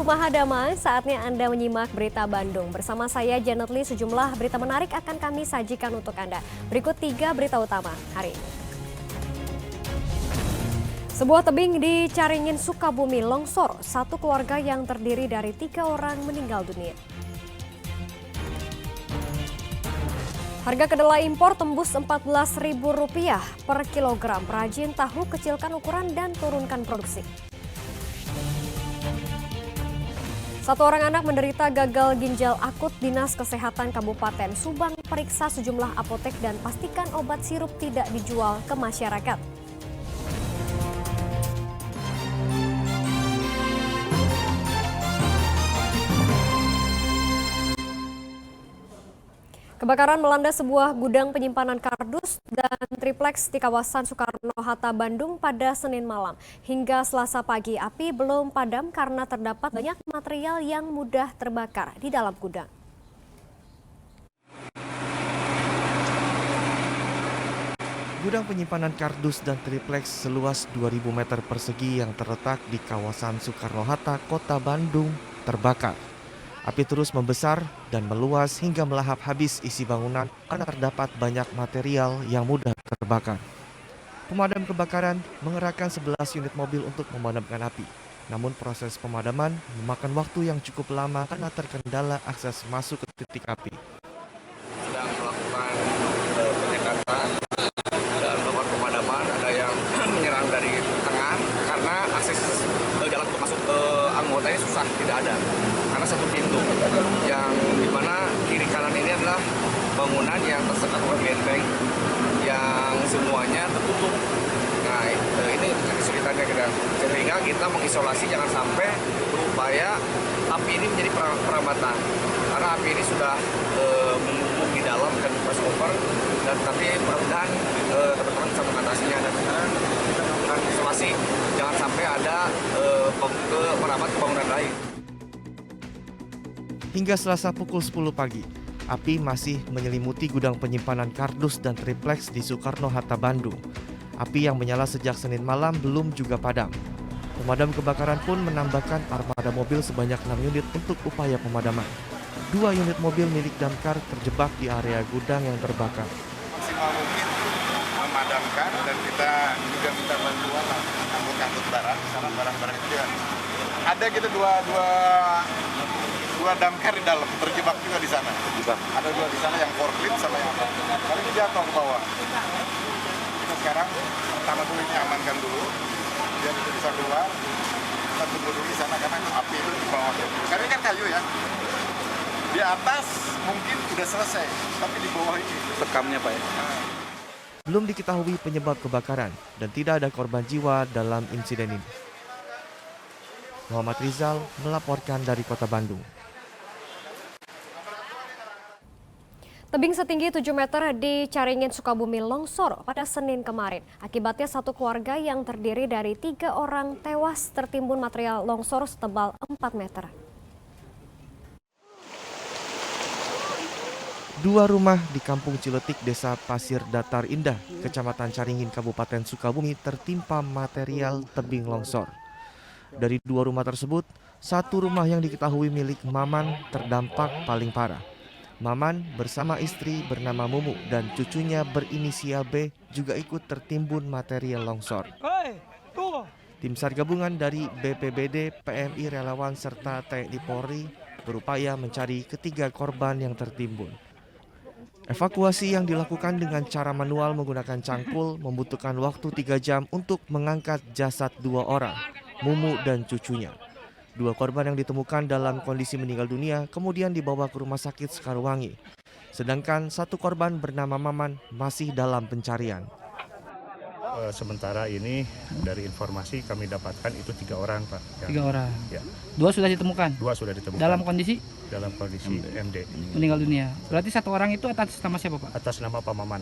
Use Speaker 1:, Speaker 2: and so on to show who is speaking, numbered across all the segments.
Speaker 1: Mahadama, saatnya Anda menyimak Berita Bandung. Bersama saya Janet Lee, sejumlah berita menarik akan kami sajikan untuk Anda. Berikut 3 berita utama hari ini. Sebuah tebing di Caringin, Sukabumi longsor. Satu keluarga yang terdiri dari 3 orang meninggal dunia. Harga kedelai impor tembus Rp14.000 per kilogram. Perajin tahu kecilkan ukuran dan turunkan produksi. Satu orang anak menderita gagal ginjal akut. Dinas Kesehatan Kabupaten Subang periksa sejumlah apotek dan pastikan obat sirup tidak dijual ke masyarakat. Kebakaran melanda sebuah gudang penyimpanan kardus dan triplex di kawasan Soekarno-Hatta, Bandung pada Senin malam. Hingga Selasa pagi, api belum padam karena terdapat banyak material yang mudah terbakar di dalam gudang.
Speaker 2: Gudang penyimpanan kardus dan triplex seluas 2.000 meter persegi yang terletak di kawasan Soekarno-Hatta, Kota Bandung, terbakar. Api terus membesar dan meluas hingga melahap habis isi bangunan karena terdapat banyak material yang mudah terbakar. Pemadam kebakaran mengerahkan 11 unit mobil untuk memadamkan api. Namun proses pemadaman memakan waktu yang cukup lama karena terkendala akses masuk ke titik api.
Speaker 3: Sedang melakukan penyekatan dan melakukan pemadaman. Ada yang menyerang dari tengah karena akses jalan untuk masuk ke anggotanya susah, tidak ada. Karena satu pintu yang dimana kiri kanan ini adalah bangunan yang tersekat oleh benteng yang semuanya tertutup. Nah ini kesulitannya kita, sehingga kita mengisolasi jangan sampai berupaya api ini menjadi perambatan. Karena api ini sudah menumpuk di dalam dan press over, dan tapi mudah-mudahan teman-teman bisa mengatasinya dan kita melakukan isolasi jangan sampai ada merambat ke bangunan lain.
Speaker 2: Hingga Selasa pukul 10 pagi, api masih menyelimuti gudang penyimpanan kardus dan triplex di Soekarno-Hatta, Bandung. Api yang menyala sejak Senin malam belum juga padam. Pemadam kebakaran pun menambahkan armada mobil sebanyak 6 unit untuk upaya pemadaman. 2 unit mobil milik damkar terjebak di area gudang yang terbakar.
Speaker 4: Maksimal mungkin memadamkan, dan kita juga minta bantuan angkut barang, karena barang-barang itu ada kita dua damkar di dalam, terjebak juga di sana. Ada 2 di sana yang forklift sama yang kali ini jatuh ke bawah. Kita sekarang pertama dulu ini amankan dulu, biar kita bisa keluar. Kita tunggu dulu di sana karena api itu di bawah. Karena ini kan kayu ya. Di atas mungkin udah selesai, tapi di bawah ini
Speaker 5: tekamnya Pak ya.
Speaker 2: Belum diketahui penyebab kebakaran dan tidak ada korban jiwa dalam insiden ini. Muhammad Rizal melaporkan dari Kota Bandung.
Speaker 1: Tebing setinggi 7 meter di Caringin, Sukabumi longsor pada Senin kemarin. Akibatnya satu keluarga yang terdiri dari 3 orang tewas tertimbun material longsor setebal 4 meter.
Speaker 2: 2 rumah di Kampung Ciletik, Desa Pasir Datar Indah, Kecamatan Caringin, Kabupaten Sukabumi tertimpa material tebing longsor. Dari 2 rumah tersebut, 1 rumah yang diketahui milik Maman terdampak paling parah. Maman bersama istri bernama Mumu dan cucunya berinisial B juga ikut tertimbun material longsor. Tim SAR gabungan dari BPBD, PMI, relawan, serta TNI Polri berupaya mencari ketiga korban yang tertimbun. Evakuasi yang dilakukan dengan cara manual menggunakan cangkul membutuhkan waktu 3 jam untuk mengangkat jasad 2 orang, Mumu dan cucunya. 2 korban yang ditemukan dalam kondisi meninggal dunia kemudian dibawa ke Rumah Sakit Sekarwangi. Sedangkan 1 korban bernama Maman masih dalam pencarian.
Speaker 6: Sementara ini dari informasi kami dapatkan itu 3 orang Pak.
Speaker 5: 3 orang?
Speaker 6: Ya.
Speaker 5: 2 sudah ditemukan?
Speaker 6: 2 sudah ditemukan.
Speaker 5: Dalam kondisi?
Speaker 6: Dalam kondisi MD.
Speaker 5: Meninggal dunia. Berarti 1 orang itu atas nama siapa Pak?
Speaker 6: Atas nama Pak Maman.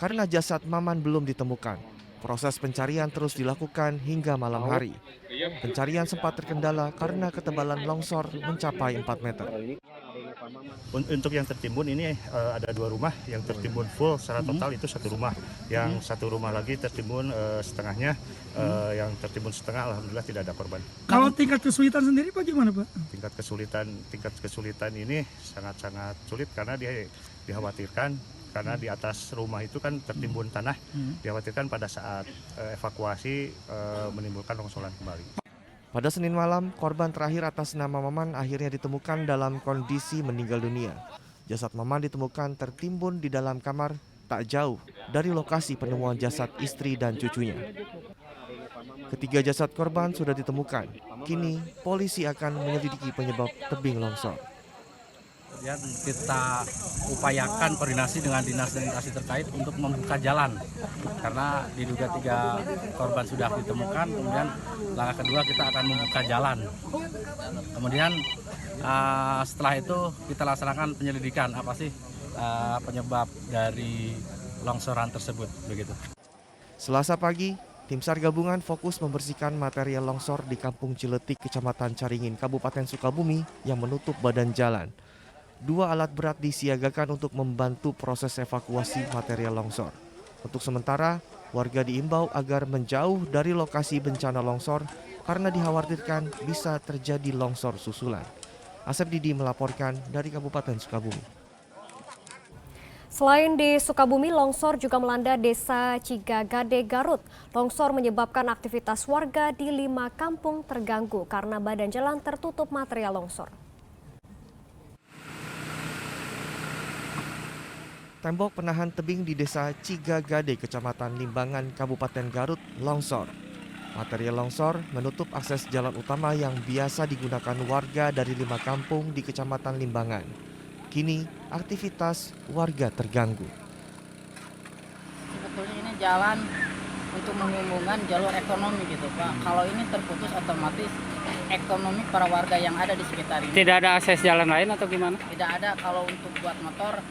Speaker 2: Karena jasad Maman belum ditemukan, proses pencarian terus dilakukan hingga malam hari. Pencarian sempat terkendala karena ketebalan longsor mencapai 4 meter.
Speaker 6: Untuk yang tertimbun ini ada 2 rumah, yang tertimbun full secara total itu 1 rumah, yang 1 rumah lagi tertimbun setengahnya, yang tertimbun setengah alhamdulillah tidak ada korban.
Speaker 7: Kalau tingkat kesulitan sendiri bagaimana, Pak?
Speaker 6: Tingkat kesulitan ini sangat-sangat sulit karena dikhawatirkan karena di atas rumah itu kan tertimbun tanah, dikhawatirkan pada saat evakuasi menimbulkan longsoran kembali.
Speaker 2: Pada Senin malam, korban terakhir atas nama Maman akhirnya ditemukan dalam kondisi meninggal dunia. Jasad Maman ditemukan tertimbun di dalam kamar tak jauh dari lokasi penemuan jasad istri dan cucunya. Ketiga jasad korban sudah ditemukan. Kini polisi akan menyelidiki penyebab tebing longsor.
Speaker 8: Ya, kita upayakan koordinasi dengan dinas terkait untuk membuka jalan karena diduga 3 korban sudah ditemukan. Kemudian langkah kedua kita akan membuka jalan. Kemudian setelah itu kita laksanakan penyelidikan apa sih penyebab dari longsoran tersebut begitu.
Speaker 2: Selasa pagi, tim SAR gabungan fokus membersihkan material longsor di Kampung Ciletik, Kecamatan Caringin, Kabupaten Sukabumi yang menutup badan jalan. 2 alat berat disiagakan untuk membantu proses evakuasi material longsor. Untuk sementara, warga diimbau agar menjauh dari lokasi bencana longsor karena dikhawatirkan bisa terjadi longsor susulan. Asep Didi melaporkan dari Kabupaten Sukabumi.
Speaker 1: Selain di Sukabumi, longsor juga melanda Desa Cigagade, Garut. Longsor menyebabkan aktivitas warga di 5 kampung terganggu karena badan jalan tertutup material longsor.
Speaker 2: Tembok penahan tebing di Desa Cigagade, Kecamatan Limbangan, Kabupaten Garut, longsor. Material longsor menutup akses jalan utama yang biasa digunakan warga dari 5 kampung di Kecamatan Limbangan. Kini aktivitas warga terganggu.
Speaker 9: Sebetulnya ini jalan untuk menghubungkan jalur ekonomi gitu Pak. Kalau ini terputus otomatis ekonomi para warga yang ada di sekitar ini.
Speaker 5: Tidak ada akses jalan lain atau gimana?
Speaker 9: Tidak ada. Kalau untuk buat motor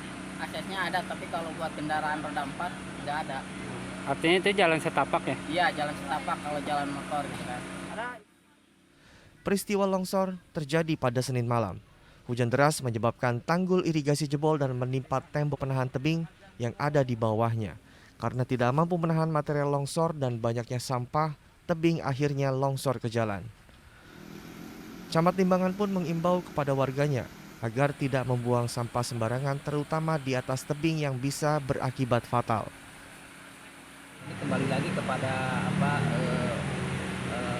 Speaker 9: aksesnya ada, tapi kalau buat kendaraan roda 4 tidak ada.
Speaker 5: Artinya itu jalan setapak ya?
Speaker 9: Iya, jalan setapak kalau jalan motor gitu kan.
Speaker 2: Peristiwa longsor terjadi pada Senin malam. Hujan deras menyebabkan tanggul irigasi jebol dan menimpa tembok penahan tebing yang ada di bawahnya. Karena tidak mampu menahan material longsor dan banyaknya sampah, tebing akhirnya longsor ke jalan. Camat Limbangan pun mengimbau kepada warganya agar tidak membuang sampah sembarangan, terutama di atas tebing yang bisa berakibat fatal.
Speaker 9: Ini kembali lagi kepada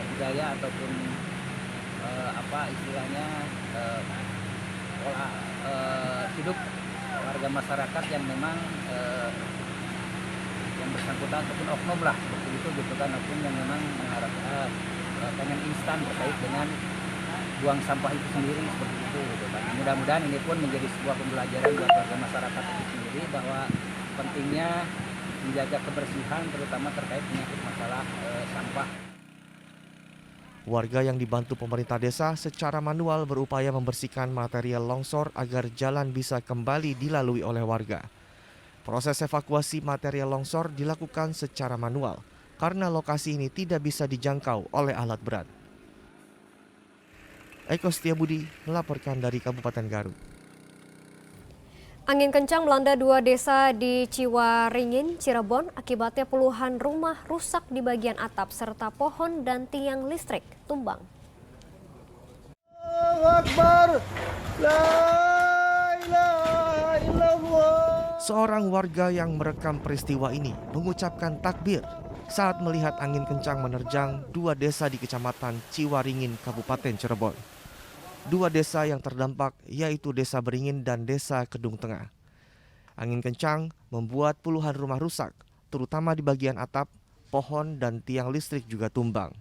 Speaker 9: budaya ataupun istilahnya pola hidup warga masyarakat yang memang yang bersangkutan ataupun oknum lah seperti itu gitu kan, oknum yang memang mengharapkan pengen instan terkait dengan buang sampah itu sendiri seperti itu gitu kan. Mudah-mudahan ini pun menjadi sebuah pembelajaran buat warga masyarakat itu sendiri bahwa pentingnya menjaga kebersihan terutama terkait menyangkut masalah sampah.
Speaker 2: Warga yang dibantu pemerintah desa secara manual berupaya membersihkan material longsor agar jalan bisa kembali dilalui oleh warga. Proses evakuasi material longsor dilakukan secara manual karena lokasi ini tidak bisa dijangkau oleh alat berat. Eko Setiabudi melaporkan dari Kabupaten Garut.
Speaker 1: Angin kencang melanda 2 desa di Ciwaringin, Cirebon. Akibatnya puluhan rumah rusak di bagian atap serta pohon dan tiang listrik tumbang.
Speaker 2: Seorang warga yang merekam peristiwa ini mengucapkan takbir saat melihat angin kencang menerjang 2 desa di Kecamatan Ciwaringin, Kabupaten Cirebon. 2 desa yang terdampak yaitu Desa Beringin dan Desa Kedung Tengah. Angin kencang membuat puluhan rumah rusak, terutama di bagian atap, pohon dan tiang listrik juga tumbang.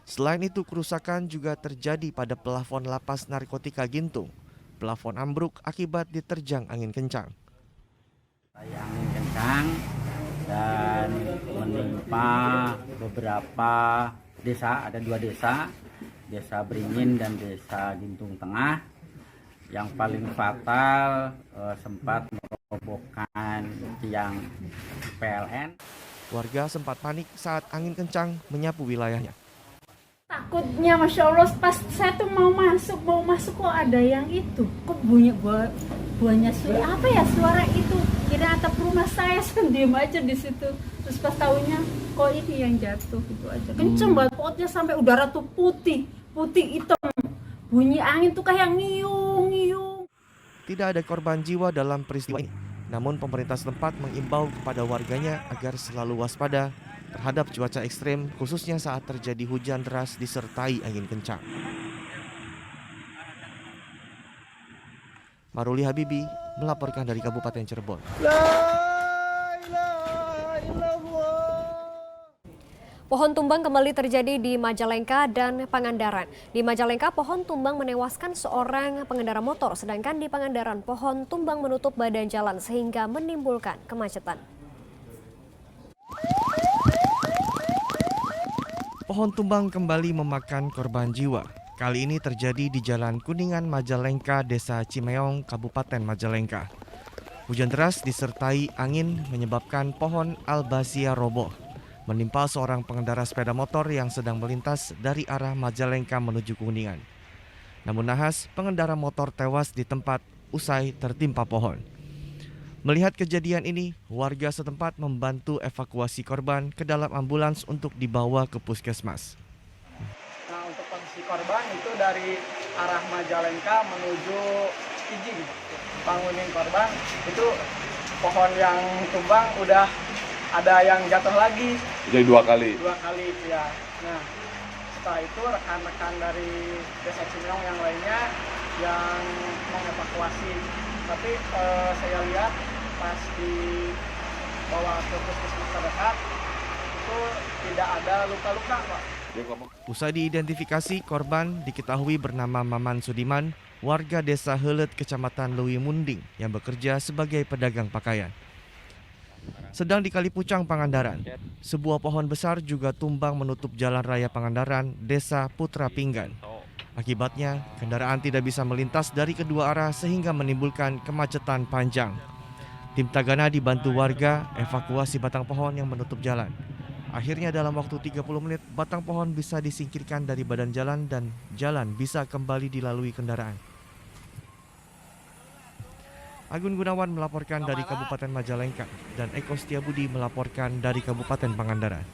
Speaker 2: Selain itu, kerusakan juga terjadi pada plafon lapas narkotika Gintung. Plafon ambruk akibat diterjang angin kencang.
Speaker 9: Angin kencang dan menimpa beberapa desa, ada 2 desa. Desa Beringin dan Desa Gintung Tengah. Yang paling fatal sempat merobohkan tiang PLN.
Speaker 2: Warga sempat panik saat angin kencang menyapu wilayahnya.
Speaker 10: Takut takutnya Masya Allah, pas saya tuh mau masuk kok ada yang itu, kok buahnya apa ya suara itu, kira atap rumah saya, diem aja di situ. Terus pas tahunya kok ini yang jatuh, gitu aja. Kenceng banget potnya sampai udara tuh putih hitam, bunyi angin tuh kayak ngiung.
Speaker 2: Tidak ada korban jiwa dalam peristiwa ini. Namun pemerintah setempat mengimbau kepada warganya agar selalu waspada terhadap cuaca ekstrem, khususnya saat terjadi hujan deras disertai angin kencang. Maruli Habibi melaporkan dari Kabupaten Cirebon.
Speaker 1: Pohon tumbang kembali terjadi di Majalengka dan Pangandaran. Di Majalengka, pohon tumbang menewaskan seorang pengendara motor, sedangkan di Pangandaran, pohon tumbang menutup badan jalan sehingga menimbulkan kemacetan.
Speaker 2: Pohon tumbang kembali memakan korban jiwa. Kali ini terjadi di Jalan Kuningan Majalengka, Desa Cimeong, Kabupaten Majalengka. Hujan deras disertai angin menyebabkan pohon albasia roboh, menimpa seorang pengendara sepeda motor yang sedang melintas dari arah Majalengka menuju Kuningan. Namun nahas, pengendara motor tewas di tempat usai tertimpa pohon. Melihat kejadian ini, warga setempat membantu evakuasi korban ke dalam ambulans untuk dibawa ke puskesmas.
Speaker 11: Nah, untuk posisi korban itu dari arah Majalengka menuju Kijing. Bangunin korban, itu pohon yang tumbang udah ada yang jatuh lagi.
Speaker 4: Jadi dua kali
Speaker 11: Ya. Nah, setelah itu rekan-rekan dari Desa Cimeong yang lainnya yang mengevakuasi. Tapi saya lihat pas dibawa ke puskesmas terdekat itu tidak ada luka-luka, Pak.
Speaker 2: Usai diidentifikasi, korban diketahui bernama Maman Sudiman, warga Desa Heuleut, Kecamatan Leuwi Munding, yang bekerja sebagai pedagang pakaian. Sedang di Kalipucang, Pangandaran, sebuah pohon besar juga tumbang menutup jalan raya Pangandaran, Desa Putra Pinggan. Akibatnya, kendaraan tidak bisa melintas dari kedua arah sehingga menimbulkan kemacetan panjang. Tim Tagana dibantu warga evakuasi batang pohon yang menutup jalan. Akhirnya dalam waktu 30 menit, batang pohon bisa disingkirkan dari badan jalan dan jalan bisa kembali dilalui kendaraan. Agun Gunawan melaporkan dari Kabupaten Majalengka dan Eko Setiabudi melaporkan dari Kabupaten Pangandaran.